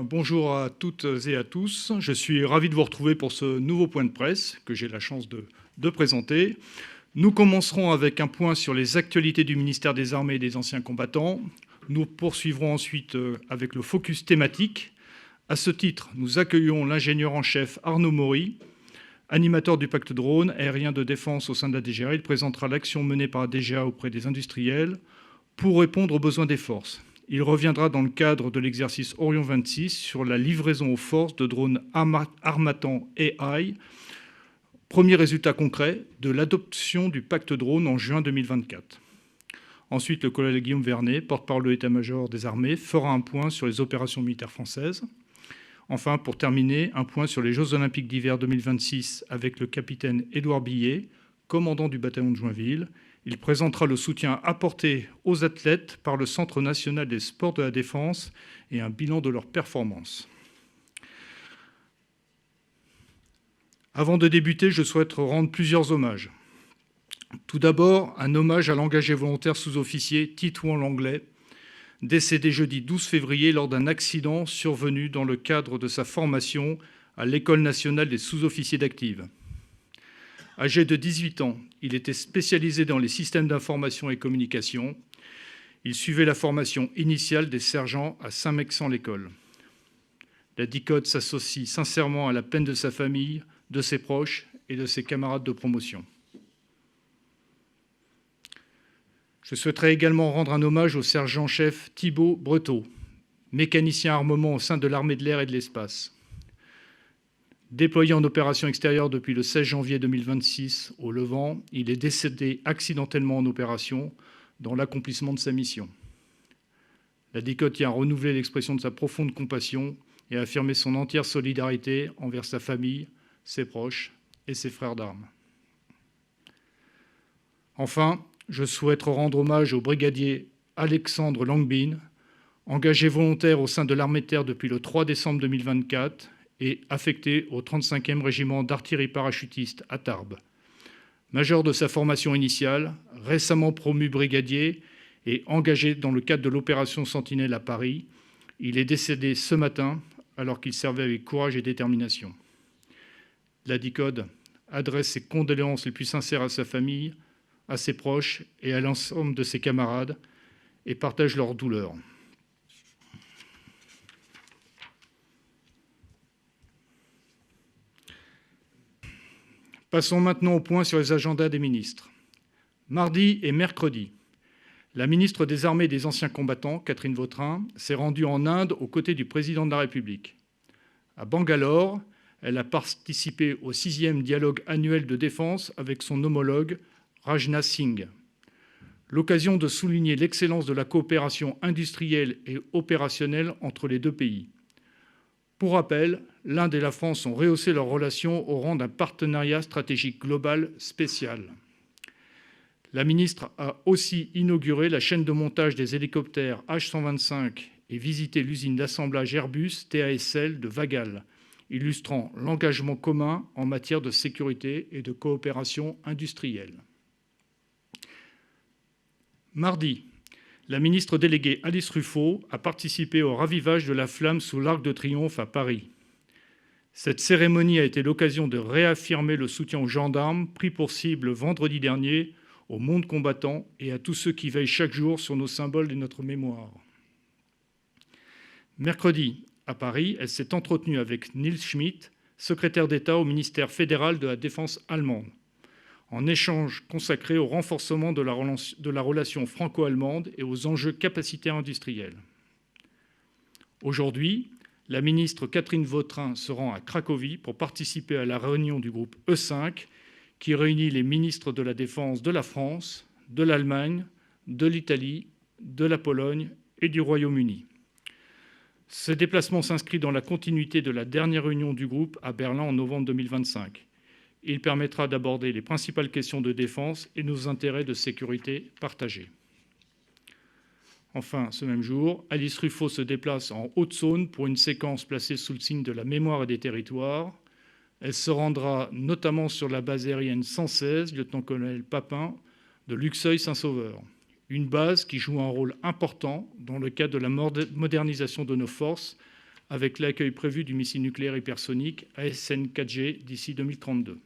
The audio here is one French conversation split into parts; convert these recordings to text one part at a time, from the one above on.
Bonjour à toutes et à tous. Je suis ravi de vous retrouver pour ce nouveau point de presse que j'ai la chance de présenter. Nous commencerons avec un point sur les actualités du ministère des Armées et des Anciens Combattants. Nous poursuivrons ensuite avec le focus thématique. À ce titre, nous accueillons l'ingénieur en chef Arnaud Maury, animateur du pacte drone aérien de défense au sein de la DGA. Il présentera l'action menée par la DGA auprès des industriels pour répondre aux besoins des forces. Il reviendra dans le cadre de l'exercice Orion 26 sur la livraison aux forces de drones Harmattan AI, premier résultat concret de l'adoption du pacte drone en juin 2024. Ensuite, le colonel Guillaume Vernet, porte-parole de l'état-major des armées, fera un point sur les opérations militaires françaises. Enfin, pour terminer, un point sur les Jeux olympiques d'hiver 2026 avec le capitaine Édouard Billet, commandant du bataillon de Joinville. Il présentera le soutien apporté aux athlètes par le Centre national des sports de la défense et un bilan de leurs performances. Avant de débuter, je souhaite rendre plusieurs hommages. Tout d'abord, un hommage à l'engagé volontaire sous-officier Titouan Langlais, décédé jeudi 12 février lors d'un accident survenu dans le cadre de sa formation à l'École nationale des sous-officiers d'active. Âgé de 18 ans, il était spécialisé dans les systèmes d'information et communication. Il suivait la formation initiale des sergents à Saint-Mexan-l'École. La DICODE s'associe sincèrement à la peine de sa famille, de ses proches et de ses camarades de promotion. Je souhaiterais également rendre un hommage au sergent-chef Thibaut Breteau, mécanicien armement au sein de l'armée de l'air et de l'espace. Déployé en opération extérieure depuis le 16 janvier 2026 au Levant, il est décédé accidentellement en opération dans l'accomplissement de sa mission. La DICODE tient à renouveler l'expression de sa profonde compassion et à affirmer son entière solidarité envers sa famille, ses proches et ses frères d'armes. Enfin, je souhaite rendre hommage au brigadier Alexandre Langbin, engagé volontaire au sein de l'armée de terre depuis le 3 décembre 2024 et affecté au 35e régiment d'artillerie parachutiste à Tarbes. Major de sa formation initiale, récemment promu brigadier et engagé dans le cadre de l'opération Sentinelle à Paris, il est décédé ce matin alors qu'il servait avec courage et détermination. La DICODE adresse ses condoléances les plus sincères à sa famille, à ses proches et à l'ensemble de ses camarades et partage leur douleur. Passons maintenant au point sur les agendas des ministres. Mardi et mercredi, la ministre des Armées et des Anciens Combattants, Catherine Vautrin, s'est rendue en Inde aux côtés du président de la République. À Bangalore, elle a participé au 6e dialogue annuel de défense avec son homologue Rajnath Singh. L'occasion de souligner l'excellence de la coopération industrielle et opérationnelle entre les deux pays. Pour rappel, l'Inde et la France ont rehaussé leurs relations au rang d'un partenariat stratégique global spécial. La ministre a aussi inauguré la chaîne de montage des hélicoptères H-125 et visité l'usine d'assemblage Airbus TASL de Vagal, illustrant l'engagement commun en matière de sécurité et de coopération industrielle. Mardi, la ministre déléguée Alice Ruffaut a participé au ravivage de la flamme sous l'Arc de Triomphe à Paris. Cette cérémonie a été l'occasion de réaffirmer le soutien aux gendarmes pris pour cible vendredi dernier, au monde combattant et à tous ceux qui veillent chaque jour sur nos symboles et notre mémoire. Mercredi, à Paris, elle s'est entretenue avec Nils Schmidt, secrétaire d'État au ministère fédéral de la Défense allemande, en échange consacré au renforcement de la relation franco-allemande et aux enjeux capacitaires industriels. Aujourd'hui, la ministre Catherine Vautrin se rend à Cracovie pour participer à la réunion du groupe E5 qui réunit les ministres de la Défense de la France, de l'Allemagne, de l'Italie, de la Pologne et du Royaume-Uni. Ce déplacement s'inscrit dans la continuité de la dernière réunion du groupe à Berlin en novembre 2025. Il permettra d'aborder les principales questions de défense et nos intérêts de sécurité partagés. Enfin, ce même jour, Alice Ruffaut se déplace en Haute-Saône pour une séquence placée sous le signe de la mémoire et des territoires. Elle se rendra notamment sur la base aérienne 116, lieutenant-colonel Papin, de Luxeuil-Saint-Sauveur. Une base qui joue un rôle important dans le cadre de la modernisation de nos forces, avec l'accueil prévu du missile nucléaire hypersonique ASN-4G d'ici 2032.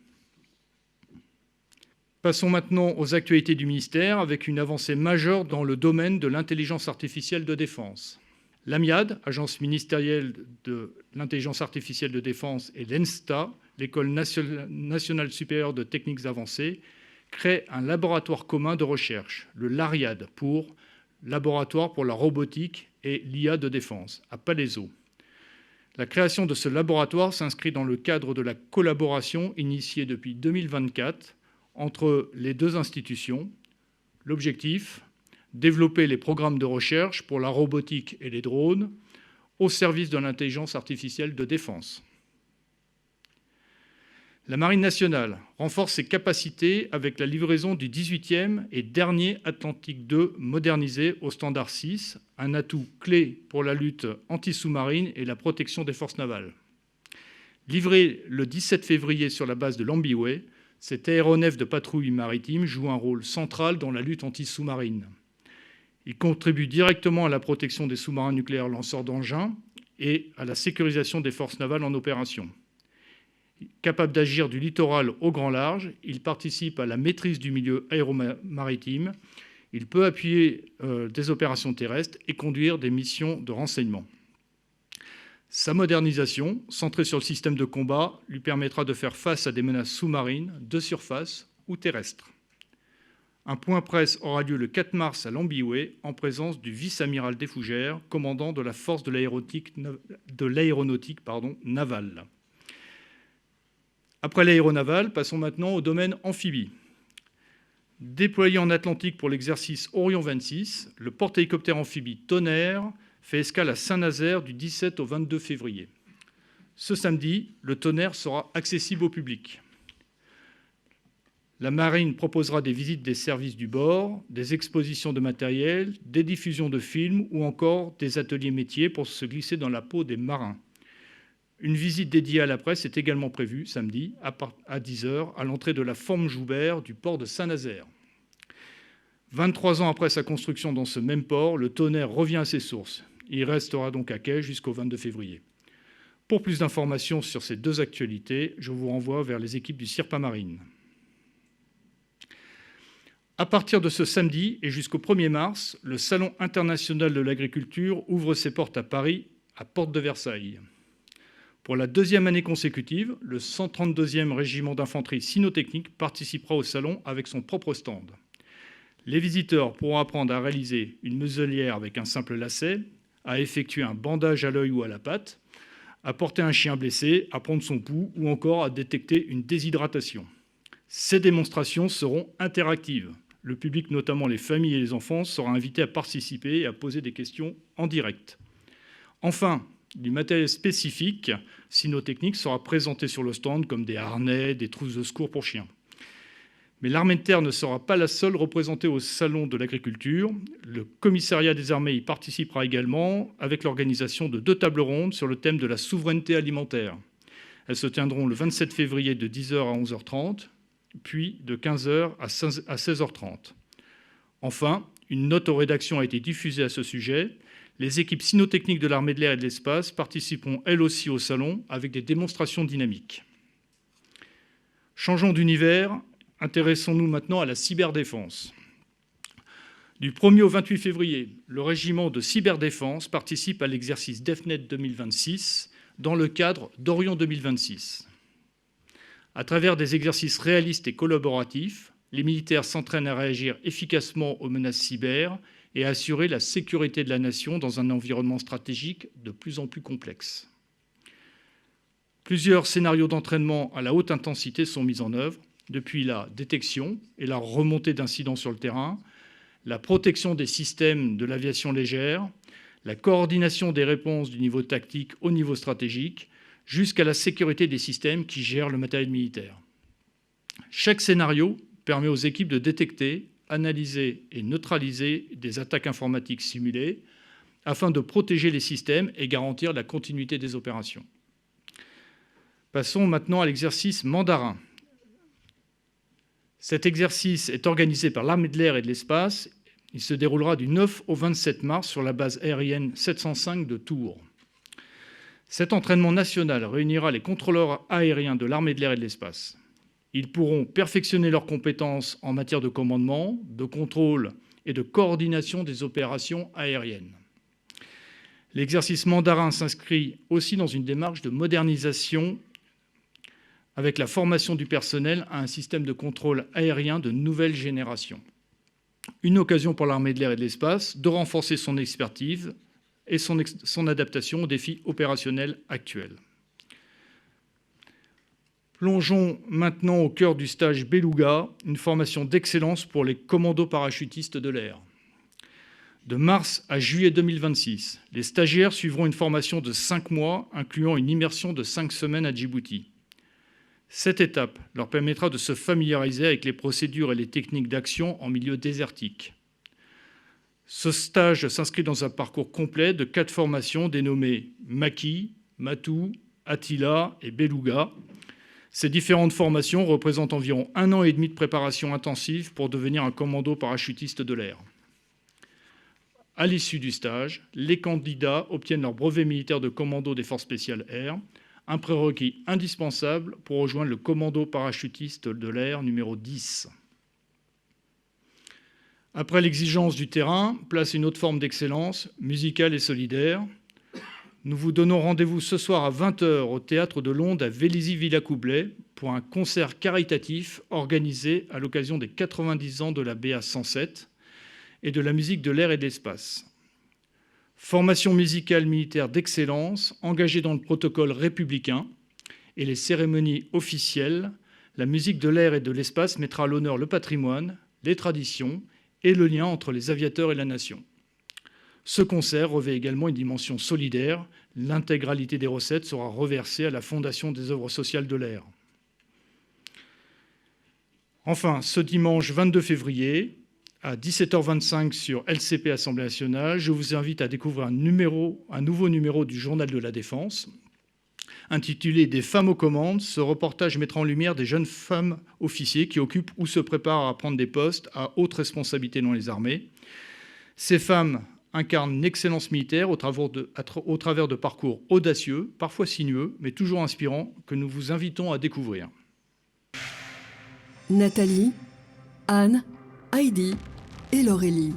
Passons maintenant aux actualités du ministère, avec une avancée majeure dans le domaine de l'intelligence artificielle de défense. L'AMIAD, Agence ministérielle de l'intelligence artificielle de défense, et l'ENSTA, l'École nationale supérieure de techniques avancées, créent un laboratoire commun de recherche, le LARIAD, pour Laboratoire pour la robotique et l'IA de défense, à Palaiseau. La création de ce laboratoire s'inscrit dans le cadre de la collaboration initiée depuis 2024 entre les deux institutions. L'objectif, développer les programmes de recherche pour la robotique et les drones au service de l'intelligence artificielle de défense. La Marine nationale renforce ses capacités avec la livraison du 18e et dernier Atlantique II modernisé au standard 6, un atout clé pour la lutte anti-sous-marine et la protection des forces navales. Livré le 17 février sur la base de Lambouillet, cet aéronef de patrouille maritime joue un rôle central dans la lutte anti-sous-marine. Il contribue directement à la protection des sous-marins nucléaires lanceurs d'engins et à la sécurisation des forces navales en opération. Capable d'agir du littoral au grand large, il participe à la maîtrise du milieu aéromaritime. Il peut appuyer des opérations terrestres et conduire des missions de renseignement. Sa modernisation, centrée sur le système de combat, lui permettra de faire face à des menaces sous-marines, de surface ou terrestres. Un point presse aura lieu le 4 mars à Lambouillet, en présence du vice-amiral Desfougères, commandant de la force de l'aéronautique navale. Après l'aéronaval, passons maintenant au domaine amphibie. Déployé en Atlantique pour l'exercice Orion 26, le porte-hélicoptère amphibie Tonnerre fait escale à Saint-Nazaire du 17 au 22 février. Ce samedi, le Tonnerre sera accessible au public. La Marine proposera des visites des services du bord, des expositions de matériel, des diffusions de films ou encore des ateliers métiers pour se glisser dans la peau des marins. Une visite dédiée à la presse est également prévue samedi à 10h à l'entrée de la Forme Joubert du port de Saint-Nazaire. 23 ans après sa construction dans ce même port, le Tonnerre revient à ses sources. Il restera donc à quai jusqu'au 22 février. Pour plus d'informations sur ces deux actualités, je vous renvoie vers les équipes du CIRPA Marine. À partir de ce samedi et jusqu'au 1er mars, le Salon international de l'agriculture ouvre ses portes à Paris, à Porte de Versailles. Pour la deuxième année consécutive, le 132e régiment d'infanterie cynotechnique participera au salon avec son propre stand. Les visiteurs pourront apprendre à réaliser une muselière avec un simple lacet, à effectuer un bandage à l'œil ou à la patte, à porter un chien blessé, à prendre son pouls ou encore à détecter une déshydratation. Ces démonstrations seront interactives. Le public, notamment les familles et les enfants, sera invité à participer et à poser des questions en direct. Enfin, du matériel spécifique cynotechnique sera présenté sur le stand, comme des harnais, des trousses de secours pour chiens. Mais l'armée de terre ne sera pas la seule représentée au Salon de l'agriculture. Le commissariat des armées y participera également avec l'organisation de 2 tables rondes sur le thème de la souveraineté alimentaire. Elles se tiendront le 27 février de 10h à 11h30, puis de 15h à 16h30. Enfin, une note aux rédactions a été diffusée à ce sujet. Les équipes cynotechniques de l'armée de l'air et de l'espace participeront elles aussi au salon avec des démonstrations dynamiques. Changeons d'univers, intéressons-nous maintenant à la cyberdéfense. Du 1er au 28 février, le régiment de cyberdéfense participe à l'exercice DEFNET 2026 dans le cadre d'Orion 2026. À travers des exercices réalistes et collaboratifs, les militaires s'entraînent à réagir efficacement aux menaces cyber et à assurer la sécurité de la nation dans un environnement stratégique de plus en plus complexe. Plusieurs scénarios d'entraînement à la haute intensité sont mis en œuvre, depuis la détection et la remontée d'incidents sur le terrain, la protection des systèmes de l'aviation légère, la coordination des réponses du niveau tactique au niveau stratégique, jusqu'à la sécurité des systèmes qui gèrent le matériel militaire. Chaque scénario permet aux équipes de détecter, analyser et neutraliser des attaques informatiques simulées afin de protéger les systèmes et garantir la continuité des opérations. Passons maintenant à l'exercice Mandarin. Cet exercice est organisé par l'armée de l'air et de l'espace. Il se déroulera du 9 au 27 mars sur la base aérienne 705 de Tours. Cet entraînement national réunira les contrôleurs aériens de l'armée de l'air et de l'espace. Ils pourront perfectionner leurs compétences en matière de commandement, de contrôle et de coordination des opérations aériennes. L'exercice mandarin s'inscrit aussi dans une démarche de modernisation avec la formation du personnel à un système de contrôle aérien de nouvelle génération. Une occasion pour l'armée de l'air et de l'espace de renforcer son expertise et son adaptation aux défis opérationnels actuels. Plongeons maintenant au cœur du stage Beluga, une formation d'excellence pour les commandos parachutistes de l'air. De mars à juillet 2026, les stagiaires suivront une formation de 5 mois, incluant une immersion de 5 semaines à Djibouti. Cette étape leur permettra de se familiariser avec les procédures et les techniques d'action en milieu désertique. Ce stage s'inscrit dans un parcours complet de 4 formations dénommées Maki, Matou, Attila et Beluga. Ces différentes formations représentent environ 1 an et demi de préparation intensive pour devenir un commando parachutiste de l'air. À l'issue du stage, les candidats obtiennent leur brevet militaire de commando des forces spéciales air, un prérequis indispensable pour rejoindre le commando parachutiste de l'air numéro 10. Après l'exigence du terrain, place une autre forme d'excellence, musicale et solidaire. Nous vous donnons rendez-vous ce soir à 20h au Théâtre de Londe à Vélizy-Villacoublay pour un concert caritatif organisé à l'occasion des 90 ans de la BA 107 et de la musique de l'air et de l'espace. Formation musicale militaire d'excellence, engagée dans le protocole républicain et les cérémonies officielles, la musique de l'air et de l'espace mettra à l'honneur le patrimoine, les traditions et le lien entre les aviateurs et la nation. Ce concert revêt également une dimension solidaire. L'intégralité des recettes sera reversée à la Fondation des œuvres sociales de l'air. Enfin, ce dimanche 22 février, à 17h25 sur LCP Assemblée nationale, je vous invite à découvrir un nouveau numéro du Journal de la Défense, intitulé « Des femmes aux commandes ». Ce reportage mettra en lumière des jeunes femmes officiers qui occupent ou se préparent à prendre des postes à haute responsabilité dans les armées. Ces femmes incarnent l'excellence militaire au travers de parcours audacieux, parfois sinueux, mais toujours inspirants, que nous vous invitons à découvrir. Nathalie, Anne, Heidi et Laurélie.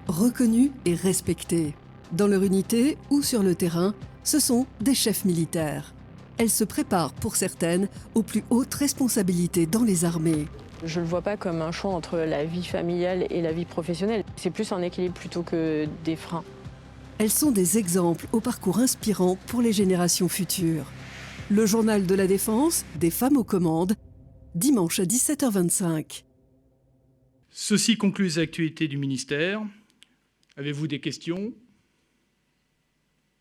Reconnus et respectés. Dans leur unité ou sur le terrain, ce sont des chefs militaires. Elles se préparent pour certaines aux plus hautes responsabilités dans les armées. Je ne le vois pas comme un choix entre la vie familiale et la vie professionnelle. C'est plus un équilibre plutôt que des freins. Elles sont des exemples au parcours inspirant pour les générations futures. Le Journal de la Défense, des femmes aux commandes, dimanche à 17h25. Ceci conclut les actualités du ministère. Avez-vous des questions?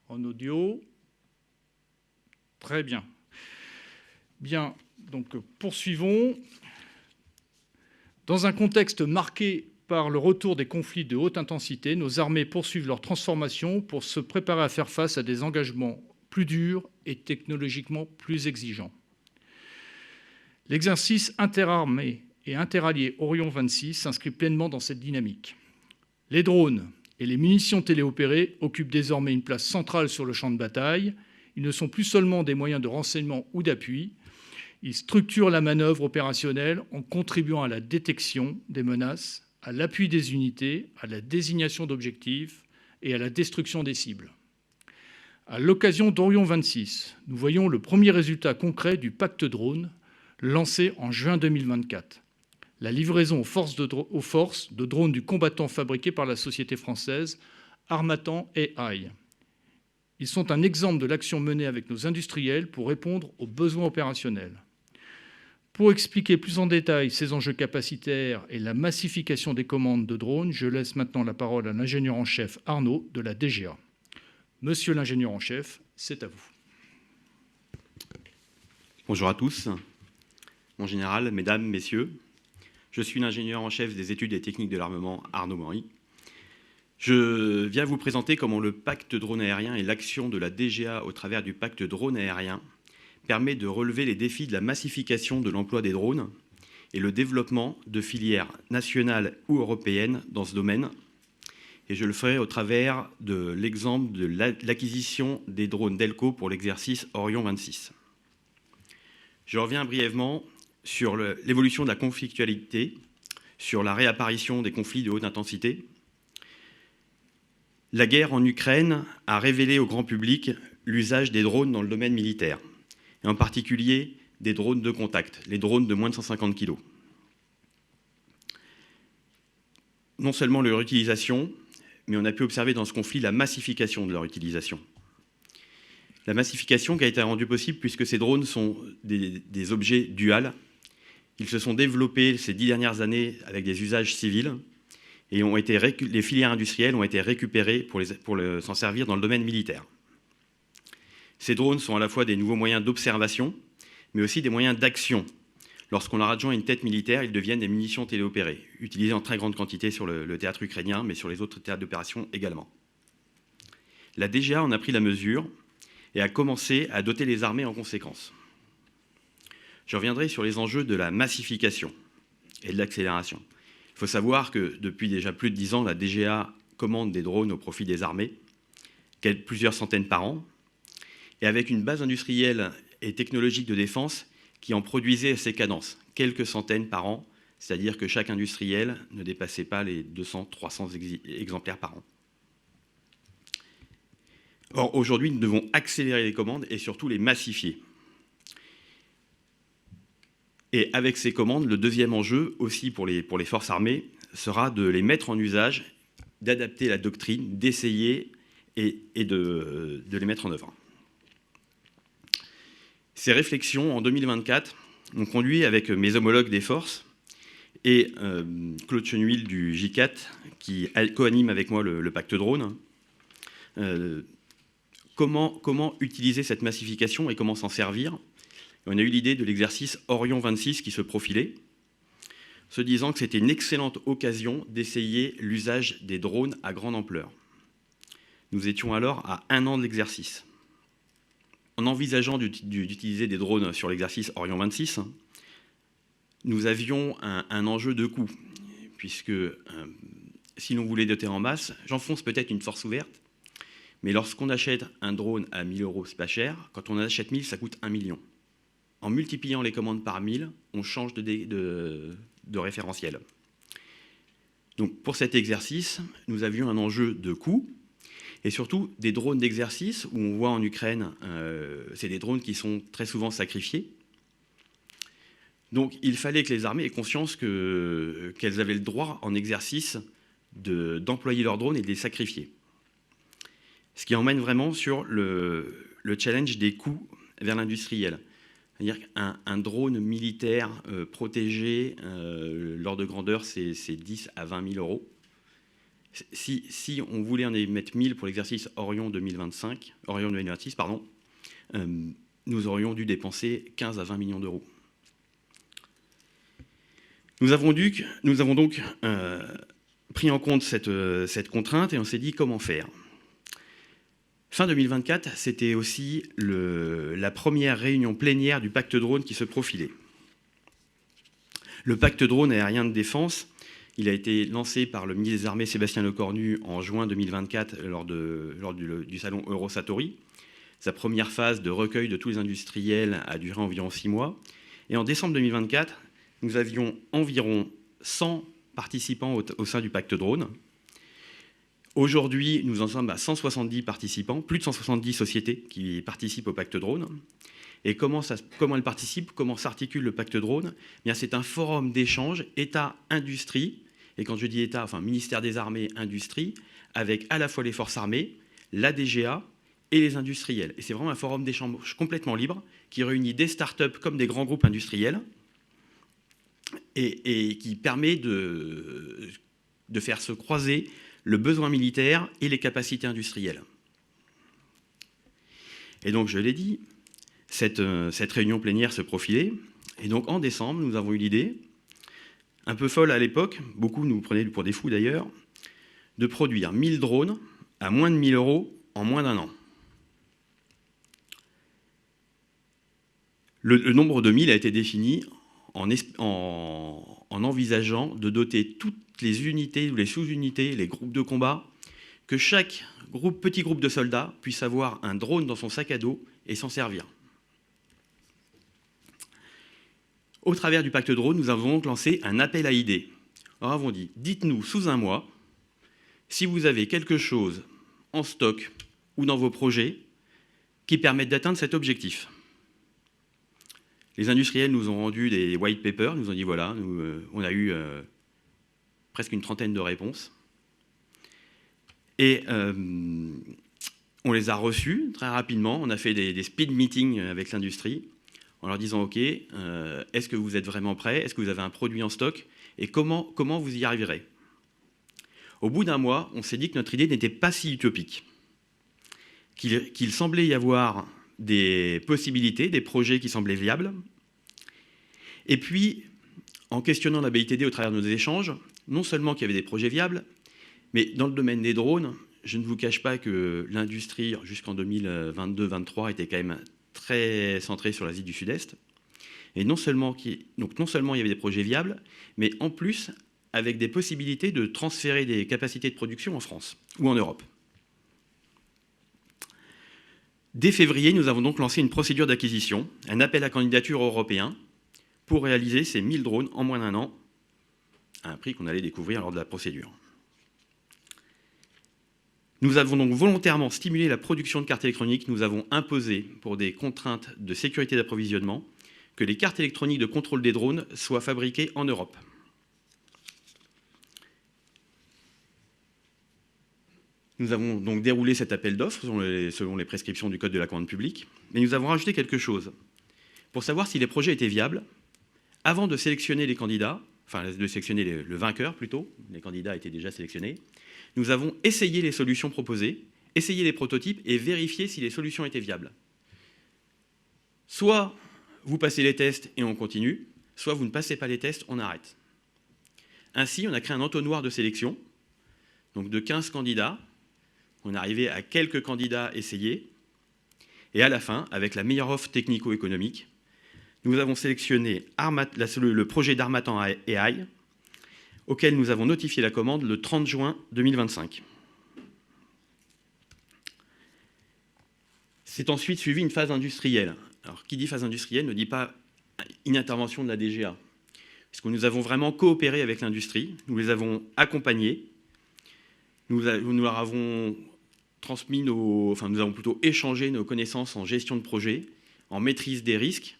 En audio? Très bien. Bien, donc poursuivons. Dans un contexte marqué par le retour des conflits de haute intensité, nos armées poursuivent leur transformation pour se préparer à faire face à des engagements plus durs et technologiquement plus exigeants. L'exercice interarmé et interallié Orion 26 s'inscrit pleinement dans cette dynamique. Les drones et les munitions téléopérées occupent désormais une place centrale sur le champ de bataille. Ils ne sont plus seulement des moyens de renseignement ou d'appui. Ils structurent la manœuvre opérationnelle en contribuant à la détection des menaces, à l'appui des unités, à la désignation d'objectifs et à la destruction des cibles. À l'occasion d'Orion 26, nous voyons le premier résultat concret du pacte drone lancé en juin 2024. La livraison aux forces de drones du combattant fabriqués par la société française Harmattan AI. Ils sont un exemple de l'action menée avec nos industriels pour répondre aux besoins opérationnels. Pour expliquer plus en détail ces enjeux capacitaires et la massification des commandes de drones, je laisse maintenant la parole à l'ingénieur en chef Arnaud de la DGA. Monsieur l'ingénieur en chef, c'est à vous. Bonjour à tous. Mon général, mesdames, messieurs, je suis l'ingénieur en chef des études et techniques de l'armement Arnaud Maury. Je viens vous présenter comment le pacte drone aérien et l'action de la DGA au travers du pacte drone aérien permet de relever les défis de la massification de l'emploi des drones et le développement de filières nationales ou européennes dans ce domaine, et je le ferai au travers de l'exemple de l'acquisition des drones Delco pour l'exercice Orion 26. Je reviens brièvement sur l'évolution de la conflictualité, sur la réapparition des conflits de haute intensité. La guerre en Ukraine a révélé au grand public l'usage des drones dans le domaine militaire, et en particulier des drones de contact, les drones de moins de 150 kg. Non seulement leur utilisation, mais on a pu observer dans ce conflit la massification de leur utilisation. La massification qui a été rendue possible puisque ces drones sont des objets duals. Ils se sont développés ces 10 dernières années avec des usages civils et les filières industrielles ont été récupérées pour s'en servir dans le domaine militaire. Ces drones sont à la fois des nouveaux moyens d'observation, mais aussi des moyens d'action. Lorsqu'on leur adjoint une tête militaire, ils deviennent des munitions téléopérées, utilisées en très grande quantité sur le théâtre ukrainien, mais sur les autres théâtres d'opération également. La DGA en a pris la mesure et a commencé à doter les armées en conséquence. Je reviendrai sur les enjeux de la massification et de l'accélération. Il faut savoir que depuis déjà plus de 10 ans, la DGA commande des drones au profit des armées, plusieurs centaines par an, et avec une base industrielle et technologique de défense qui en produisait à ces cadences, quelques centaines par an, c'est-à-dire que chaque industriel ne dépassait pas les 200-300 exemplaires par an. Or, aujourd'hui, nous devons accélérer les commandes et surtout les massifier. Et avec ces commandes, le deuxième enjeu, aussi pour les forces armées, sera de les mettre en usage, d'adapter la doctrine, d'essayer et de les mettre en œuvre. Ces réflexions, en 2024, m'ont conduit avec mes homologues des forces et Claude Chenuil du J4, qui co-anime avec moi le pacte drone, comment utiliser cette massification et comment s'en servir. On a eu l'idée de l'exercice Orion 26 qui se profilait, se disant que c'était une excellente occasion d'essayer l'usage des drones à grande ampleur. Nous étions alors à 1 an de l'exercice. En envisageant d'utiliser des drones sur l'exercice Orion 26, nous avions un enjeu de coût, puisque si l'on voulait doter en masse, j'enfonce peut-être une force ouverte, mais lorsqu'on achète un drone à 1 000 €, c'est pas cher. Quand on en achète 1000, ça coûte 1 million. En multipliant les commandes par 1000, on change de référentiel. Donc pour cet exercice, nous avions un enjeu de coût, et surtout des drones d'exercice, où on voit en Ukraine, c'est des drones qui sont très souvent sacrifiés. Donc il fallait que les armées aient conscience qu'elles avaient le droit en exercice d'employer leurs drones et de les sacrifier. Ce qui emmène vraiment sur le challenge des coûts vers l'industriel. C'est-à-dire qu'un drone militaire protégé, l'ordre de grandeur, c'est 10 à 20 000 €. Si on voulait en mettre 1000 pour l'exercice Orion 2026, nous aurions dû dépenser 15 à 20 millions d'euros. Nous avons donc pris en compte cette contrainte et on s'est dit comment faire. Fin 2024, c'était aussi la première réunion plénière du pacte drone qui se profilait. Le pacte drone aérien de défense, il a été lancé par le ministre des Armées Sébastien Lecornu en juin 2024 lors du salon Eurosatori. Sa première phase de recueil de tous les industriels a duré environ 6 mois. Et en décembre 2024, nous avions environ 100 participants au sein du pacte drone. Aujourd'hui, nous en sommes à 170 participants, plus de 170 sociétés qui participent au pacte drone. Et comment elles participent, comment s'articule le pacte drone? Eh bien, c'est un forum d'échange État-industrie, et quand je dis État, enfin ministère des Armées, industrie, avec à la fois les forces armées, la DGA et les industriels. Et c'est vraiment un forum d'échange complètement libre qui réunit des startups comme des grands groupes industriels et qui permet de faire se croiser le besoin militaire et les capacités industrielles. Et donc, je l'ai dit, cette réunion plénière se profilait. Et donc, en décembre, nous avons eu l'idée, un peu folle à l'époque, beaucoup nous prenaient pour des fous d'ailleurs, de produire 1000 drones à moins de 1000 € en moins d'1 an. Le nombre de 1000 a été défini en envisageant de doter toutes les unités ou les sous-unités, les groupes de combat, que chaque petit groupe de soldats puisse avoir un drone dans son sac à dos et s'en servir. Au travers du pacte drone, nous avons donc lancé un appel à idées. Nous avons dit, dites-nous sous un mois si vous avez quelque chose en stock ou dans vos projets qui permettent d'atteindre cet objectif. Les industriels nous ont rendu des white papers, nous ont dit voilà, on a eu presque une trentaine de réponses. Et on les a reçus très rapidement, on a fait des speed meetings avec l'industrie en leur disant ok, est-ce que vous êtes vraiment prêts? Est-ce que vous avez un produit en stock? Et comment vous y arriverez? Au bout d'un mois, on s'est dit que notre idée n'était pas si utopique, qu'il semblait y avoir des possibilités, des projets qui semblaient viables. Et puis, en questionnant la BITD au travers de nos échanges, non seulement qu'il y avait des projets viables, mais dans le domaine des drones, je ne vous cache pas que l'industrie, jusqu'en 2022-2023, était quand même très centrée sur l'Asie du Sud-Est. Et non seulement il y avait des projets viables, mais en plus, avec des possibilités de transférer des capacités de production en France ou en Europe. Dès février, nous avons donc lancé une procédure d'acquisition, un appel à candidature européen, pour réaliser ces 1000 drones en moins d'1 an, à un prix qu'on allait découvrir lors de la procédure. Nous avons donc volontairement stimulé la production de cartes électroniques. Nous avons imposé, pour des contraintes de sécurité d'approvisionnement, que les cartes électroniques de contrôle des drones soient fabriquées en Europe. Nous avons donc déroulé cet appel d'offres selon les prescriptions du Code de la commande publique, mais nous avons rajouté quelque chose. Pour savoir si les projets étaient viables, avant de sélectionner les candidats, enfin de sélectionner le vainqueur plutôt, les candidats étaient déjà sélectionnés, nous avons essayé les solutions proposées, essayé les prototypes et vérifié si les solutions étaient viables. Soit vous passez les tests et on continue, soit vous ne passez pas les tests, on arrête. Ainsi, on a créé un entonnoir de sélection, donc de 15 candidats. On est arrivé à quelques candidats essayés. Et à la fin, avec la meilleure offre technico-économique, nous avons sélectionné le projet d'Harmattan AI, auquel nous avons notifié la commande le 30 juin 2025. C'est ensuite suivi une phase industrielle. Alors, qui dit phase industrielle ne dit pas une intervention de la DGA, parce que nous avons vraiment coopéré avec l'industrie, nous les avons accompagnés, nous leur avons transmis nous avons plutôt échangé nos connaissances en gestion de projet, en maîtrise des risques,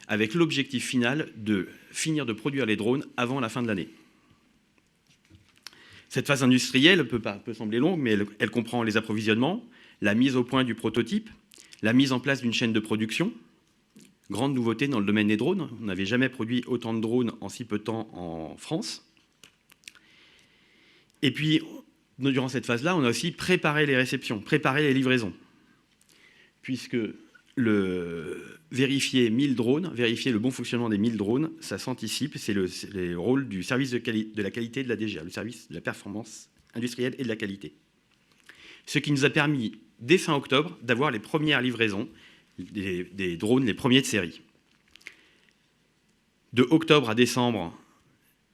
avec l'objectif final de finir de produire les drones avant la fin de l'année. Cette phase industrielle peut sembler longue, mais elle comprend les approvisionnements, la mise au point du prototype, la mise en place d'une chaîne de production. Grande nouveauté dans le domaine des drones, on n'avait jamais produit autant de drones en si peu de temps en France. Et puis, durant cette phase-là, on a aussi préparé les réceptions, préparé les livraisons, puisque vérifier 1000 drones, vérifier le bon fonctionnement des 1000 drones, ça s'anticipe, c'est le rôle du service de la qualité de la DGA, le service de la performance industrielle et de la qualité. Ce qui nous a permis, dès fin octobre, d'avoir les premières livraisons des drones, les premiers de série. De octobre à décembre,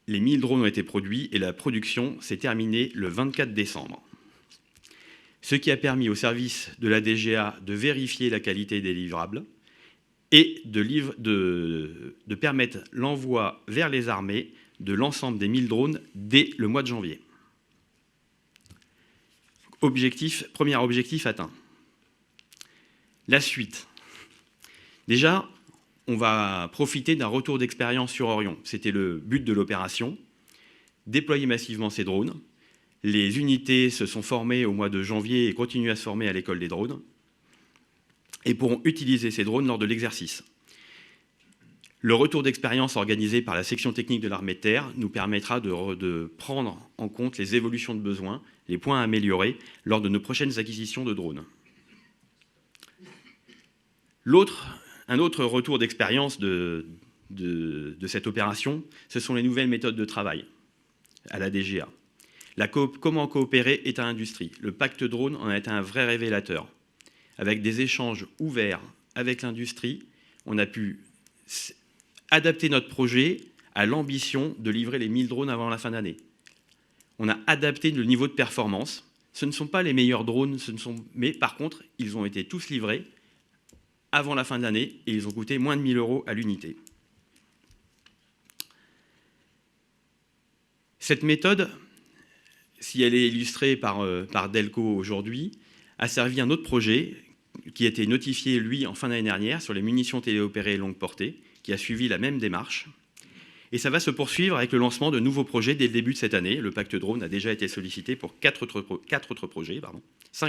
les 1000 drones ont été produits et la production s'est terminée le 24 décembre. Ce qui a permis au service de la DGA de vérifier la qualité des livrables et de permettre l'envoi vers les armées de l'ensemble des 1000 drones dès le mois de janvier. Premier objectif atteint. La suite. Déjà, on va profiter d'un retour d'expérience sur Orion. C'était le but de l'opération. Déployer massivement ces drones. Les unités se sont formées au mois de janvier et continuent à se former à l'école des drones et pourront utiliser ces drones lors de l'exercice. Le retour d'expérience organisé par la section technique de l'armée de terre nous permettra de prendre en compte les évolutions de besoins, les points à améliorer lors de nos prochaines acquisitions de drones. Un autre retour d'expérience de cette opération, ce sont les nouvelles méthodes de travail à la DGA. Comment coopérer État-industrie. Le pacte drone en a été un vrai révélateur. Avec des échanges ouverts avec l'industrie, on a pu adapter notre projet à l'ambition de livrer les 1000 drones avant la fin d'année. On a adapté le niveau de performance, Ce ne sont pas les meilleurs drones, mais par contre, ils ont été tous livrés avant la fin de l'année et ils ont coûté moins de 1 000 € à l'unité. Cette méthode, si elle est illustrée par Delco aujourd'hui, a servi à un autre projet qui a été notifié, lui, en fin d'année dernière, sur les munitions téléopérées longue portée, qui a suivi la même démarche. Et ça va se poursuivre avec le lancement de nouveaux projets dès le début de cette année. Le pacte drone a déjà été sollicité pour 5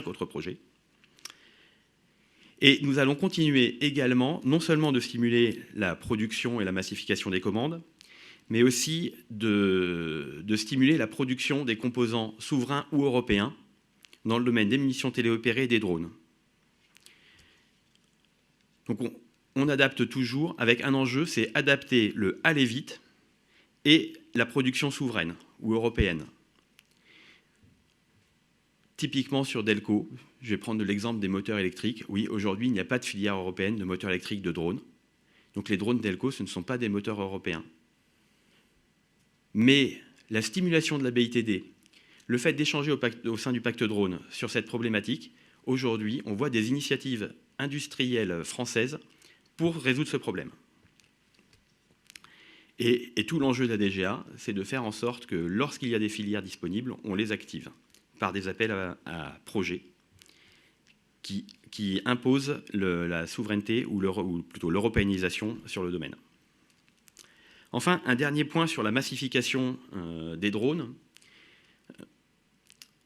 autres projets. Et nous allons continuer également, non seulement de stimuler la production et la massification des commandes, mais aussi de stimuler la production des composants souverains ou européens dans le domaine des munitions téléopérées et des drones. Donc on adapte toujours avec un enjeu, c'est adapter le aller vite et la production souveraine ou européenne. Typiquement sur Delco, je vais prendre l'exemple des moteurs électriques. Oui, aujourd'hui, il n'y a pas de filière européenne de moteurs électriques de drones. Donc les drones Delco, ce ne sont pas des moteurs européens. Mais la stimulation de la BITD, le fait d'échanger au sein du pacte drone sur cette problématique, aujourd'hui, on voit des initiatives industrielles françaises pour résoudre ce problème. Et tout l'enjeu de la DGA, c'est de faire en sorte que lorsqu'il y a des filières disponibles, on les active par des appels à projets qui imposent la souveraineté ou plutôt l'européanisation sur le domaine. Enfin, un dernier point sur la massification des drones.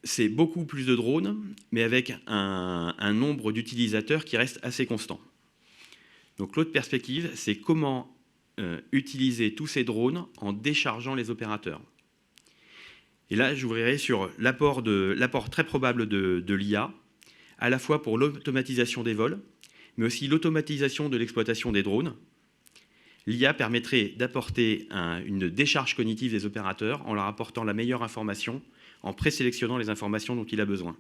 C'est beaucoup plus de drones, mais avec un nombre d'utilisateurs qui reste assez constant. Donc l'autre perspective, c'est comment utiliser tous ces drones en déchargeant les opérateurs. Et là, j'ouvrirai sur l'apport très probable de l'IA, à la fois pour l'automatisation des vols, mais aussi l'automatisation de l'exploitation des drones. L'IA permettrait d'apporter une décharge cognitive des opérateurs en leur apportant la meilleure information, en présélectionnant les informations dont il a besoin.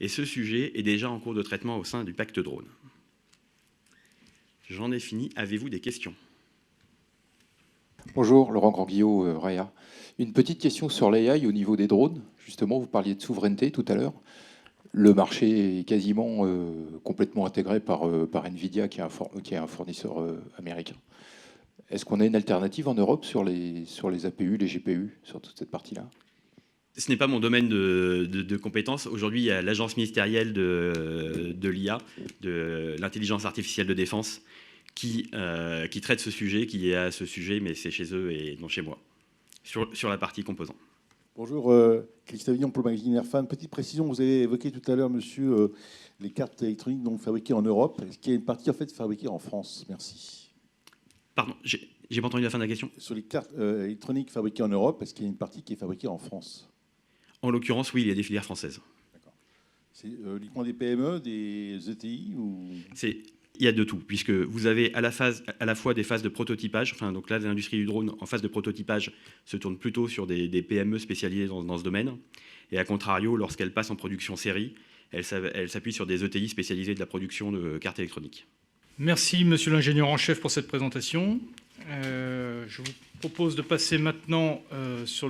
Et ce sujet est déjà en cours de traitement au sein du pacte drone. J'en ai fini. Avez-vous des questions ? Bonjour, Laurent Grandguillot, RAIA. Une petite question sur l'AI au niveau des drones. Justement, vous parliez de souveraineté tout à l'heure. Le marché est quasiment complètement intégré par NVIDIA, qui est un fournisseur américain. Est-ce qu'on a une alternative en Europe sur les APU, les GPU, sur toute cette partie-là ? Ce n'est pas mon domaine de compétences. Aujourd'hui, il y a l'agence ministérielle de l'IA, de l'intelligence artificielle de défense, qui traite ce sujet, qui est à ce sujet, mais c'est chez eux et non chez moi, sur la partie composants. Bonjour, Christophe Villon pour le magazine Airfan. Petite précision, vous avez évoqué tout à l'heure, monsieur, les cartes électroniques donc fabriquées en Europe. Est-ce qu'il y a une partie en fait fabriquée en France ? Merci. Pardon, j'ai pas entendu la fin de la question. Sur les cartes électroniques fabriquées en Europe, est-ce qu'il y a une partie qui est fabriquée en France ? En l'occurrence, oui, il y a des filières françaises. D'accord. C'est uniquement des PME, des ETI ou... Il y a de tout, puisque vous avez à la fois des phases de prototypage, enfin, donc là, l'industrie du drone, en phase de prototypage, se tourne plutôt sur des PME spécialisées dans ce domaine. Et à contrario, lorsqu'elle passe en production série, elle s'appuie sur des ETI spécialisées de la production de cartes électroniques. Merci, monsieur l'ingénieur en chef, pour cette présentation. Je vous propose de passer maintenant sur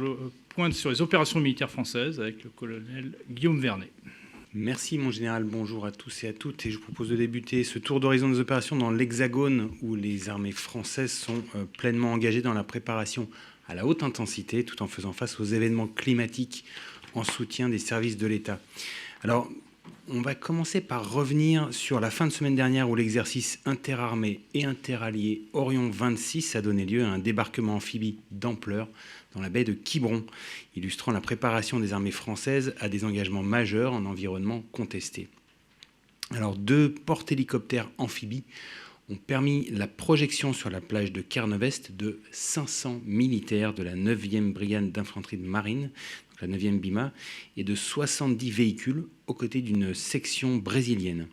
les opérations militaires françaises avec le colonel Guillaume Vernet. Merci mon général, bonjour à tous et à toutes. Et je vous propose de débuter ce tour d'horizon des opérations dans l'Hexagone où les armées françaises sont pleinement engagées dans la préparation à la haute intensité tout en faisant face aux événements climatiques en soutien des services de l'État. Alors, on va commencer par revenir sur la fin de semaine dernière où l'exercice interarmé et interallié Orion 26 a donné lieu à un débarquement amphibie d'ampleur dans la baie de Quiberon, illustrant la préparation des armées françaises à des engagements majeurs en environnement contesté. Alors, 2 porte-hélicoptères amphibies ont permis la projection sur la plage de Cairnevest de 500 militaires de la 9e brigade d'infanterie de marine, la 9e BIMA, et de 70 véhicules aux côtés d'une section brésilienne.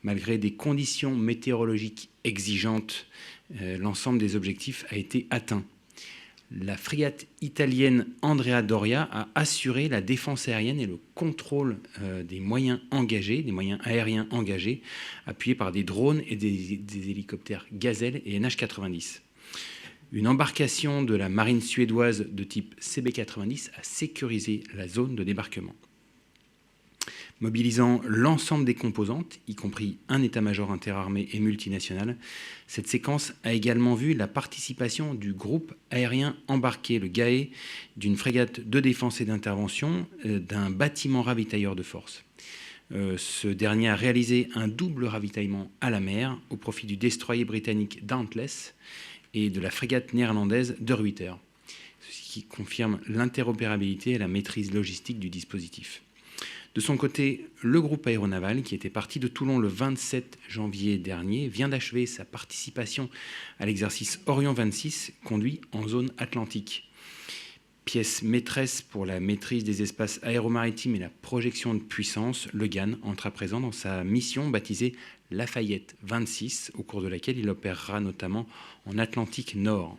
Malgré des conditions météorologiques exigeantes, l'ensemble des objectifs a été atteint. La frégate italienne Andrea Doria a assuré la défense aérienne et le contrôle des moyens engagés, des moyens aériens engagés, appuyés par des drones et des hélicoptères Gazelle et NH-90. Une embarcation de la marine suédoise de type CB-90 a sécurisé la zone de débarquement. Mobilisant l'ensemble des composantes, y compris un état-major interarmé et multinational, cette séquence a également vu la participation du groupe aérien embarqué, le GAE, d'une frégate de défense et d'intervention, d'un bâtiment ravitailleur de force. Ce dernier a réalisé un double ravitaillement à la mer au profit du destroyer britannique Dauntless et de la frégate néerlandaise De Ruyter, ce qui confirme l'interopérabilité et la maîtrise logistique du dispositif. De son côté, le groupe aéronaval, qui était parti de Toulon le 27 janvier dernier, vient d'achever sa participation à l'exercice Orion 26, conduit en zone atlantique. Pièce maîtresse pour la maîtrise des espaces aéromaritimes et la projection de puissance, le GAN entre à présent dans sa mission baptisée Lafayette 26, au cours de laquelle il opérera notamment en Atlantique Nord.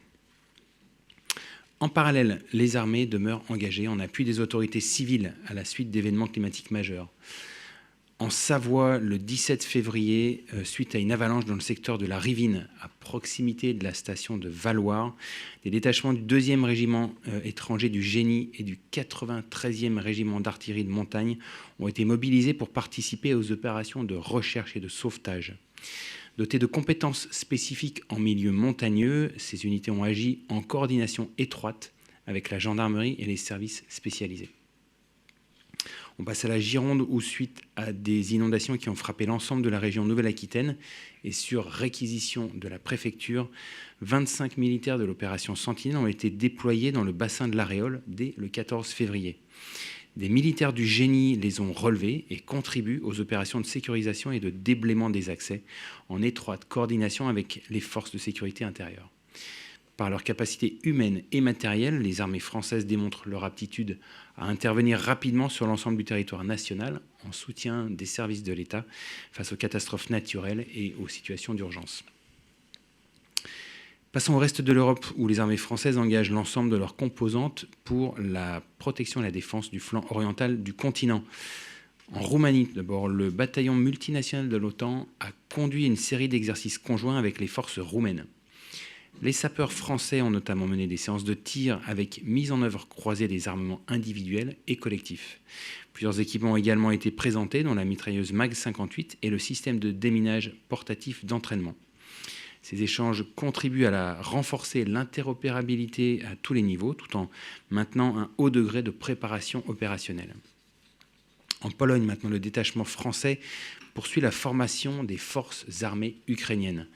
En parallèle, les armées demeurent engagées en appui des autorités civiles à la suite d'événements climatiques majeurs. En Savoie, le 17 février, suite à une avalanche dans le secteur de la Rivine, à proximité de la station de Valloire, des détachements du 2e régiment étranger du Génie et du 93e régiment d'artillerie de montagne ont été mobilisés pour participer aux opérations de recherche et de sauvetage. Dotées de compétences spécifiques en milieu montagneux, ces unités ont agi en coordination étroite avec la gendarmerie et les services spécialisés. On passe à la Gironde où, suite à des inondations qui ont frappé l'ensemble de la région Nouvelle-Aquitaine et sur réquisition de la préfecture, 25 militaires de l'opération Sentinelle ont été déployés dans le bassin de l'Aréole dès le 14 février. Des militaires du Génie les ont relevés et contribuent aux opérations de sécurisation et de déblaiement des accès en étroite coordination avec les forces de sécurité intérieure. Par leur capacité humaine et matérielle, les armées françaises démontrent leur aptitude à intervenir rapidement sur l'ensemble du territoire national en soutien des services de l'État face aux catastrophes naturelles et aux situations d'urgence. Passons au reste de l'Europe où les armées françaises engagent l'ensemble de leurs composantes pour la protection et la défense du flanc oriental du continent. En Roumanie, d'abord, le bataillon multinational de l'OTAN a conduit une série d'exercices conjoints avec les forces roumaines. Les sapeurs français ont notamment mené des séances de tir avec mise en œuvre croisée des armements individuels et collectifs. Plusieurs équipements ont également été présentés, dont la mitrailleuse MAG-58 et le système de déminage portatif d'entraînement. Ces échanges contribuent à renforcer l'interopérabilité à tous les niveaux, tout en maintenant un haut degré de préparation opérationnelle. En Pologne, maintenant, le détachement français poursuit la formation des forces armées ukrainiennes.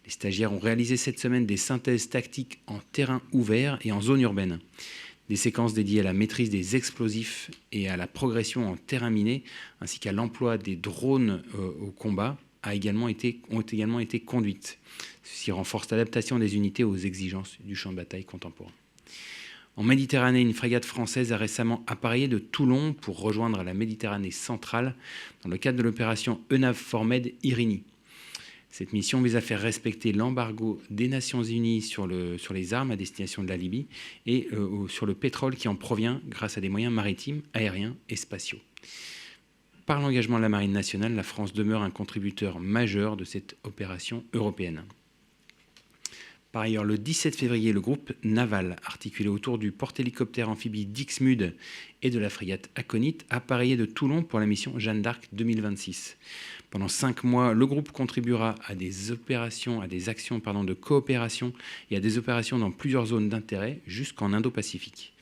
Les stagiaires ont réalisé cette semaine des synthèses tactiques en terrain ouvert et en zone urbaine. Des séquences dédiées à la maîtrise des explosifs et à la progression en terrain miné, ainsi qu'à l'emploi des drones au combat, ont également été conduites. Ceci renforce l'adaptation des unités aux exigences du champ de bataille contemporain. En Méditerranée, une frégate française a récemment appareillé de Toulon pour rejoindre la Méditerranée centrale dans le cadre de l'opération EUNAVFOR Med Irini. Cette mission vise à faire respecter l'embargo des Nations Unies sur les armes à destination de la Libye et sur le pétrole qui en provient grâce à des moyens maritimes, aériens et spatiaux. Par l'engagement de la Marine nationale, la France demeure un contributeur majeur de cette opération européenne. Par ailleurs, le 17 février, le groupe naval, articulé autour du porte-hélicoptère amphibie Dixmude et de la frégate Aconite, a appareillé de Toulon pour la mission Jeanne d'Arc 2026. Pendant 5 mois, le groupe contribuera à des actions de coopération et à des opérations dans plusieurs zones d'intérêt jusqu'en Indo-Pacifique.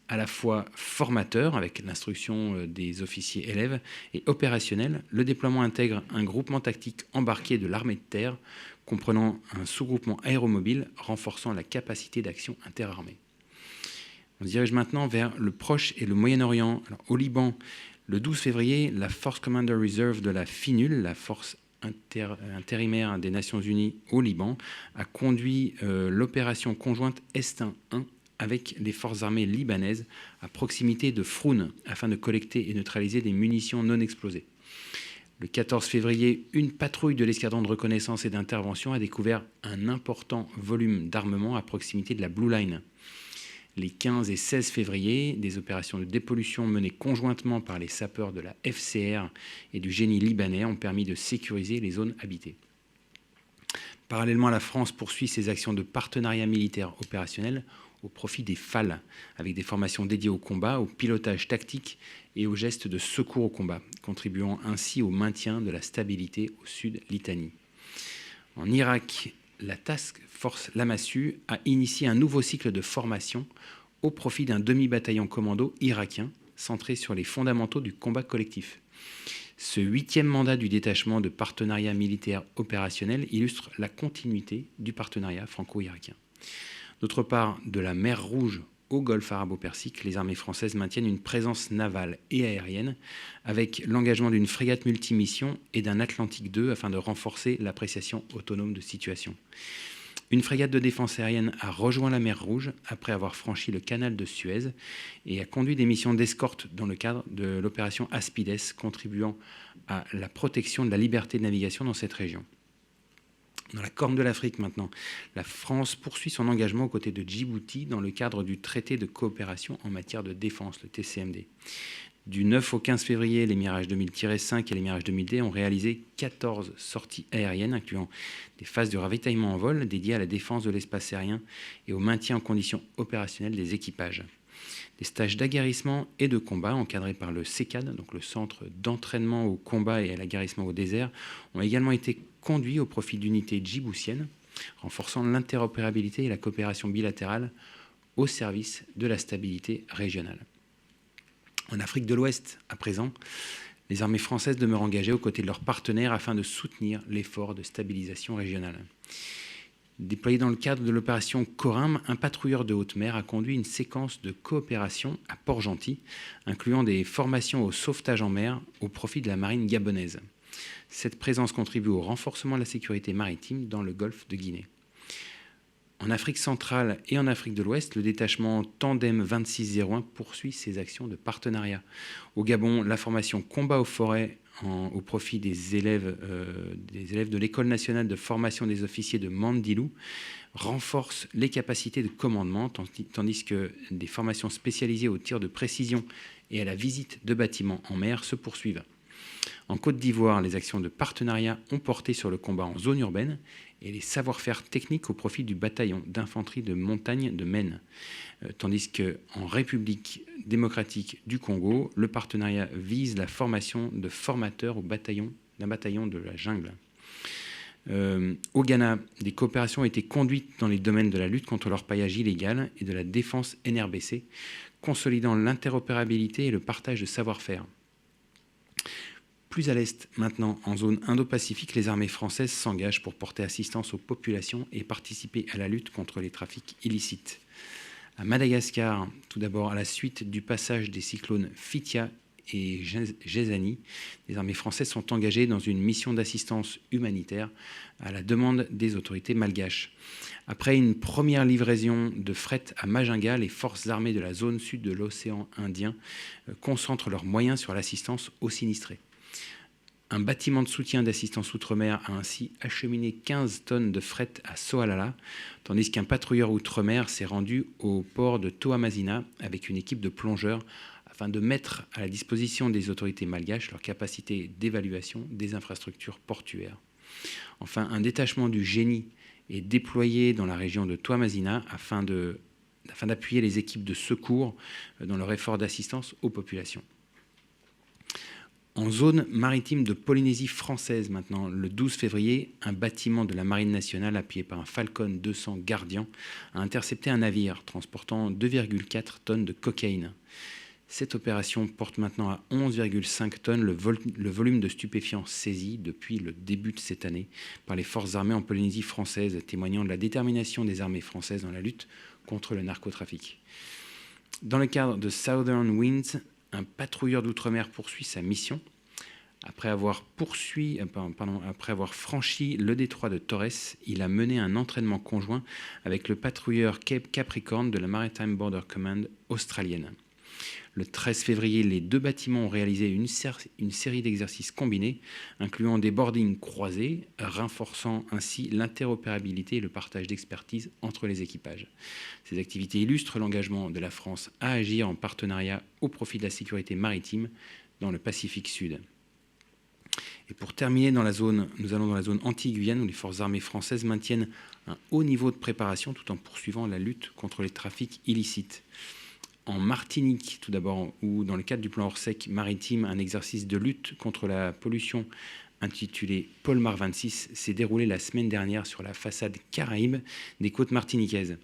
À la fois formateur, avec l'instruction des officiers élèves, et opérationnel, le déploiement intègre un groupement tactique embarqué de l'armée de terre, comprenant un sous-groupement aéromobile renforçant la capacité d'action interarmée. On se dirige maintenant vers le Proche et le Moyen-Orient. Alors, au Liban, le 12 février, la Force Commander Reserve de la FINUL, la force intérimaire des Nations Unies au Liban, a conduit l'opération conjointe Estin 1 avec les forces armées libanaises à proximité de Froun afin de collecter et neutraliser des munitions non explosées. Le 14 février, une patrouille de l'escadron de reconnaissance et d'intervention a découvert un important volume d'armement à proximité de la Blue Line. Les 15 et 16 février, des opérations de dépollution menées conjointement par les sapeurs de la FCR et du Génie libanais ont permis de sécuriser les zones habitées. Parallèlement, la France poursuit ses actions de partenariat militaire opérationnel au profit des FAL, avec des formations dédiées au combat, au pilotage tactique et aux gestes de secours au combat, contribuant ainsi au maintien de la stabilité au sud Litanie. En Irak, la Task Force Lamassu a initié un nouveau cycle de formation au profit d'un demi-bataillon commando irakien centré sur les fondamentaux du combat collectif. Ce 8e mandat du détachement de partenariat militaire opérationnel illustre la continuité du partenariat franco-irakien. D'autre part, de la mer Rouge au golfe arabo-persique, les armées françaises maintiennent une présence navale et aérienne avec l'engagement d'une frégate multimission et d'un Atlantique 2 afin de renforcer l'appréciation autonome de situation. Une frégate de défense aérienne a rejoint la mer Rouge après avoir franchi le canal de Suez et a conduit des missions d'escorte dans le cadre de l'opération Aspides, contribuant à la protection de la liberté de navigation dans cette région. Dans la Corne de l'Afrique maintenant, la France poursuit son engagement aux côtés de Djibouti dans le cadre du traité de coopération en matière de défense, le TCMD. Du 9 au 15 février, les Mirage 2000-5 et les Mirage 2000D ont réalisé 14 sorties aériennes, incluant des phases de ravitaillement en vol dédiées à la défense de l'espace aérien et au maintien en conditions opérationnelles des équipages. Des stages d'aguerrissement et de combat encadrés par le CECAD, donc le Centre d'entraînement au combat et à l'aguerrissement au désert, ont également été conduits au profit d'unités djiboutiennes, renforçant l'interopérabilité et la coopération bilatérale au service de la stabilité régionale. En Afrique de l'Ouest, à présent, les armées françaises demeurent engagées aux côtés de leurs partenaires afin de soutenir l'effort de stabilisation régionale. Déployé dans le cadre de l'opération Corim, un patrouilleur de haute mer a conduit une séquence de coopération à Port-Gentil, incluant des formations au sauvetage en mer au profit de la marine gabonaise. Cette présence contribue au renforcement de la sécurité maritime dans le golfe de Guinée. En Afrique centrale et en Afrique de l'Ouest, le détachement Tandem 2601 poursuit ses actions de partenariat. Au Gabon, la formation combat aux forêts au profit des élèves de l'École nationale de formation des officiers de Mandilou renforce les capacités de commandement, tandis que des formations spécialisées au tir de précision et à la visite de bâtiments en mer se poursuivent. En Côte d'Ivoire, les actions de partenariat ont porté sur le combat en zone urbaine et les savoir-faire techniques au profit du bataillon d'infanterie de montagne de Maine. Tandis qu'en République démocratique du Congo, le partenariat vise la formation de formateurs d'un bataillon de la jungle. Au Ghana, des coopérations ont été conduites dans les domaines de la lutte contre l'orpaillage illégal et de la défense NRBC, consolidant l'interopérabilité et le partage de savoir-faire. Plus à l'est, maintenant, en zone Indo-Pacifique, les armées françaises s'engagent pour porter assistance aux populations et participer à la lutte contre les trafics illicites. À Madagascar, tout d'abord, à la suite du passage des cyclones Fitia et Gézani, les armées françaises sont engagées dans une mission d'assistance humanitaire à la demande des autorités malgaches. Après une première livraison de fret à Majinga, les forces armées de la zone sud de l'océan Indien concentrent leurs moyens sur l'assistance aux sinistrés. Un bâtiment de soutien d'assistance outre-mer a ainsi acheminé 15 tonnes de fret à Soalala, tandis qu'un patrouilleur outre-mer s'est rendu au port de Toamasina avec une équipe de plongeurs afin de mettre à la disposition des autorités malgaches leur capacité d'évaluation des infrastructures portuaires. Enfin, un détachement du génie est déployé dans la région de Toamasina afin d'appuyer les équipes de secours dans leur effort d'assistance aux populations. En zone maritime de Polynésie française, maintenant, le 12 février, un bâtiment de la Marine nationale appuyé par un Falcon 200 Guardian a intercepté un navire transportant 2,4 tonnes de cocaïne. Cette opération porte maintenant à 11,5 tonnes le volume de stupéfiants saisis depuis le début de cette année par les forces armées en Polynésie française, témoignant de la détermination des armées françaises dans la lutte contre le narcotrafic. Dans le cadre de Southern Winds, un patrouilleur d'outre-mer poursuit sa mission. Après avoir franchi le détroit de Torres, il a mené un entraînement conjoint avec le patrouilleur Cape Capricorn de la Maritime Border Command australienne. Le 13 février, les deux bâtiments ont réalisé une série d'exercices combinés, incluant des boardings croisés, renforçant ainsi l'interopérabilité et le partage d'expertise entre les équipages. Ces activités illustrent l'engagement de la France à agir en partenariat au profit de la sécurité maritime dans le Pacifique Sud. Et pour terminer, nous allons dans la zone Antilles-Guyane, où les forces armées françaises maintiennent un haut niveau de préparation tout en poursuivant la lutte contre les trafics illicites. En Martinique, tout d'abord, où dans le cadre du plan Orsec maritime, un exercice de lutte contre la pollution intitulé Polmar 26 s'est déroulé la semaine dernière sur la façade Caraïbe des côtes martiniquaises.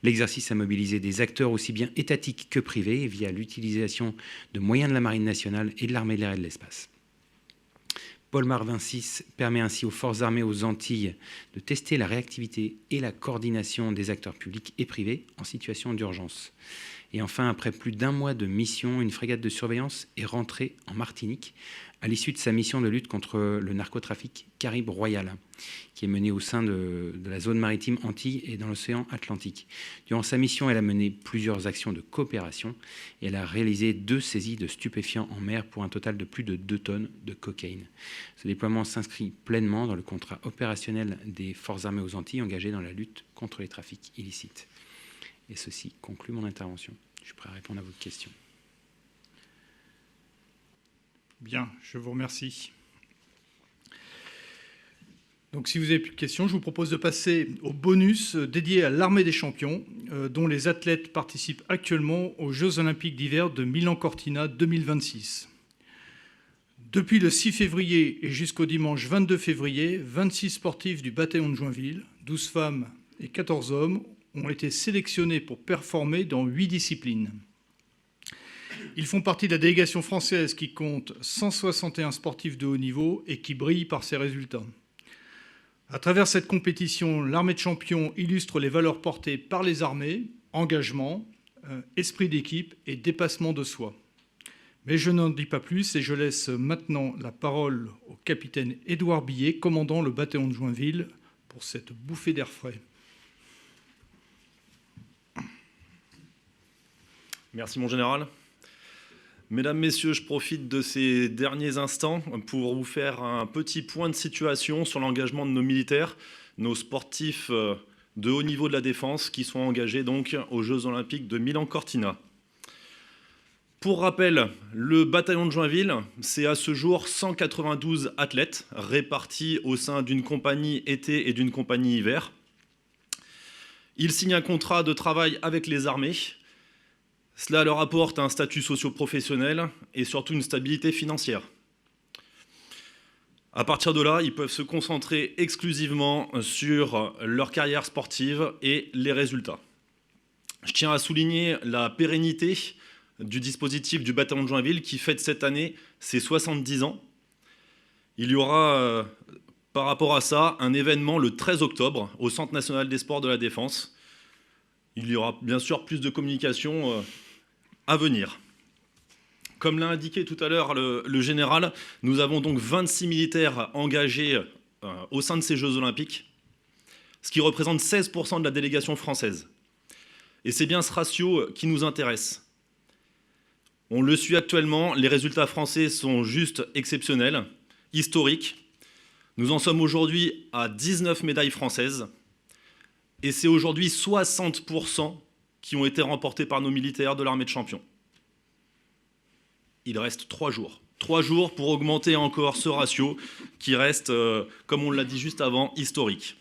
L'exercice a mobilisé des acteurs aussi bien étatiques que privés via l'utilisation de moyens de la Marine nationale et de l'armée de l'air et de l'espace. Polmar 26 permet ainsi aux forces armées aux Antilles de tester la réactivité et la coordination des acteurs publics et privés en situation d'urgence. Et enfin, après plus d'un mois de mission, une frégate de surveillance est rentrée en Martinique à l'issue de sa mission de lutte contre le narcotrafic Caribe Royal, qui est menée au sein de la zone maritime Antilles et dans l'océan Atlantique. Durant sa mission, elle a mené plusieurs actions de coopération et elle a réalisé 2 saisies de stupéfiants en mer pour un total de plus de 2 tonnes de cocaïne. Ce déploiement s'inscrit pleinement dans le contrat opérationnel des forces armées aux Antilles engagées dans la lutte contre les trafics illicites. Et ceci conclut mon intervention. Je suis prêt à répondre à vos questions. Bien, je vous remercie. Donc, si vous n'avez plus de questions, je vous propose de passer au bonus dédié à l'Armée des champions, dont les athlètes participent actuellement aux Jeux olympiques d'hiver de Milan-Cortina 2026. Depuis le 6 février et jusqu'au dimanche 22 février, 26 sportifs du bataillon de Joinville, 12 femmes et 14 hommes, ont été sélectionnés pour performer dans 8 disciplines. Ils font partie de la délégation française qui compte 161 sportifs de haut niveau et qui brille par ses résultats. À travers cette compétition, l'Armée de champions illustre les valeurs portées par les armées, engagement, esprit d'équipe et dépassement de soi. Mais je n'en dis pas plus et je laisse maintenant la parole au capitaine Édouard Billet, commandant le bataillon de Joinville, pour cette bouffée d'air frais. Merci mon général. Mesdames, Messieurs, je profite de ces derniers instants pour vous faire un petit point de situation sur l'engagement de nos militaires, nos sportifs de haut niveau de la défense qui sont engagés donc aux Jeux Olympiques de Milan-Cortina. Pour rappel, le bataillon de Joinville, c'est à ce jour 192 athlètes répartis au sein d'une compagnie été et d'une compagnie hiver. Ils signent un contrat de travail avec les armées. Cela leur apporte un statut socio-professionnel et surtout une stabilité financière. À partir de là, ils peuvent se concentrer exclusivement sur leur carrière sportive et les résultats. Je tiens à souligner la pérennité du dispositif du bataillon de Joinville qui fête cette année ses 70 ans. Il y aura, par rapport à ça, un événement le 13 octobre au Centre national des sports de la Défense. Il y aura bien sûr plus de communication à venir. Comme l'a indiqué tout à l'heure le général, nous avons donc 26 militaires engagés au sein de ces Jeux olympiques, ce qui représente 16% de la délégation française. Et c'est bien ce ratio qui nous intéresse. On le suit actuellement, les résultats français sont juste exceptionnels, historiques. Nous en sommes aujourd'hui à 19 médailles françaises, et c'est aujourd'hui 60% qui ont été remportés par nos militaires de l'armée de champions. Il reste 3 jours. 3 jours pour augmenter encore ce ratio qui reste, comme on l'a dit juste avant, historique.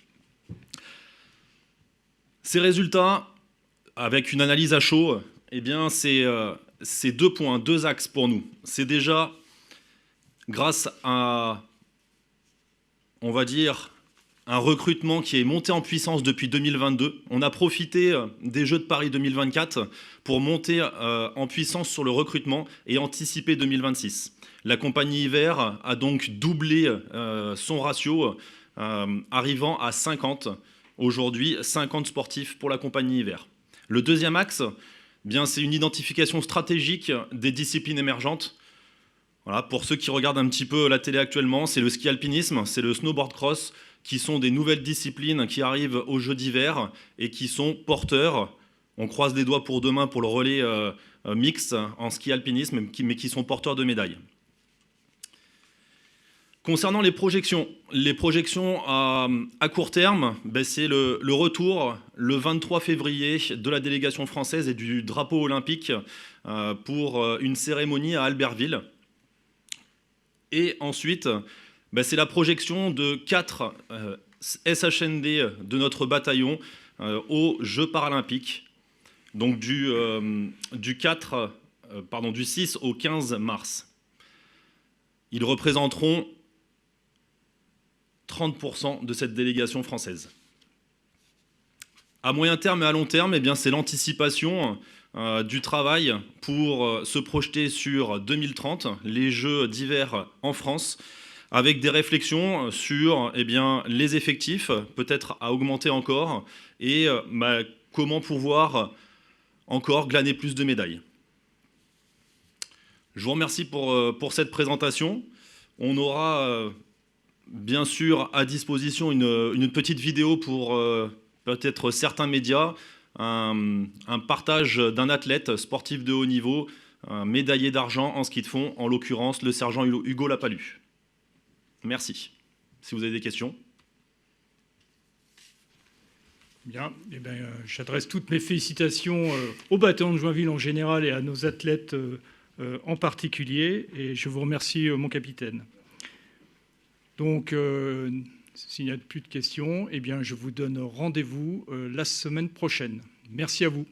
Ces résultats, avec une analyse à chaud, eh bien, c'est 2 points, 2 axes pour nous. C'est déjà grâce à, on va dire, un recrutement qui est monté en puissance depuis 2022. On a profité des Jeux de Paris 2024 pour monter en puissance sur le recrutement et anticiper 2026. La compagnie hiver a donc doublé son ratio, arrivant à 50. Aujourd'hui, 50 sportifs pour la compagnie hiver. Le deuxième axe, bien, c'est une identification stratégique des disciplines émergentes. Voilà, pour ceux qui regardent un petit peu la télé actuellement, c'est le ski alpinisme, c'est le snowboard cross, qui sont des nouvelles disciplines qui arrivent aux Jeux d'hiver et qui sont porteurs. On croise les doigts pour demain pour le relais mixte en ski alpinisme, mais qui sont porteurs de médailles. Concernant les projections à court terme, ben c'est le retour le 23 février de la délégation française et du drapeau olympique pour une cérémonie à Albertville. Et ensuite, c'est la projection de 4 SHND de notre bataillon aux Jeux paralympiques, donc du 6 au 15 mars. Ils représenteront 30% de cette délégation française. À moyen terme et à long terme, c'est l'anticipation du travail pour se projeter sur 2030, les Jeux d'hiver en France, avec des réflexions sur les effectifs, peut-être à augmenter encore, et comment pouvoir encore glaner plus de médailles. Je vous remercie pour cette présentation. On aura bien sûr à disposition une petite vidéo pour peut-être certains médias, un partage d'un athlète sportif de haut niveau, un médaillé d'argent en ski de fond, en l'occurrence le sergent Hugo Lapalu. Merci. Si vous avez des questions. Bien, j'adresse toutes mes félicitations au bataillon de Joinville en général et à nos athlètes en particulier, et je vous remercie, mon capitaine. Donc, s'il n'y a plus de questions, je vous donne rendez-vous la semaine prochaine. Merci à vous.